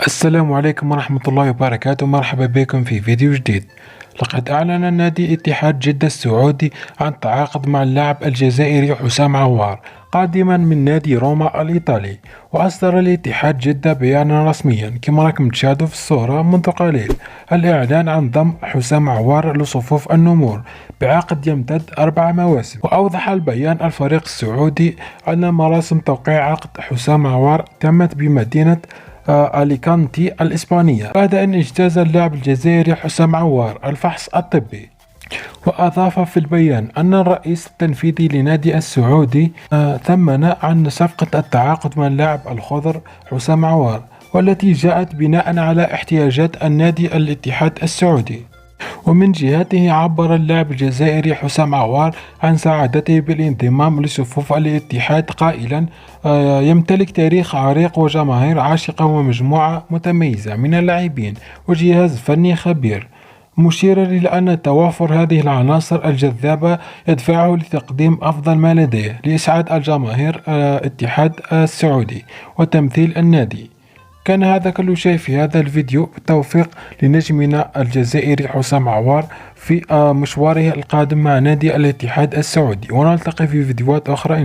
السلام عليكم ورحمة الله وبركاته. مرحبا بكم في فيديو جديد. لقد أعلن نادي اتحاد جدة السعودي عن التعاقد مع اللاعب الجزائري حسام عوار قادما من نادي روما الإيطالي. وأصدر الاتحاد جدة بيانا رسميا كما راكم تشاهدوا في الصورة منذ قليل الإعلان عن ضم حسام عوار لصفوف النمور بعقد يمتد 4 مواسم. وأوضح البيان الفريق السعودي أن مراسم توقيع عقد حسام عوار تمت بمدينة أليكانتي الإسبانية بعد أن اجتاز اللاعب الجزائري حسام عوار الفحص الطبي. وأضاف في البيان أن الرئيس التنفيذي لنادي السعودي ثمن عن صفقة التعاقد مع اللاعب الخضر حسام عوار، والتي جاءت بناء على احتياجات النادي الاتحاد السعودي. ومن جهته عبر اللاعب الجزائري حسام عوار عن سعادته بالانضمام لصفوف الاتحاد قائلا: يمتلك تاريخ عريق وجماهير عاشقة ومجموعة متميزة من اللاعبين وجهاز فني خبير، مشيرا إلى أن توافر هذه العناصر الجذابة يدفعه لتقديم أفضل ما لديه لإسعاد الجماهير الاتحاد السعودي وتمثيل النادي. كان هذا كل شيء في هذا الفيديو. بالتوفيق لنجمنا الجزائري حسام عوار في مشواره القادم مع نادي الاتحاد السعودي، ونلتقي في فيديوهات أخرى إن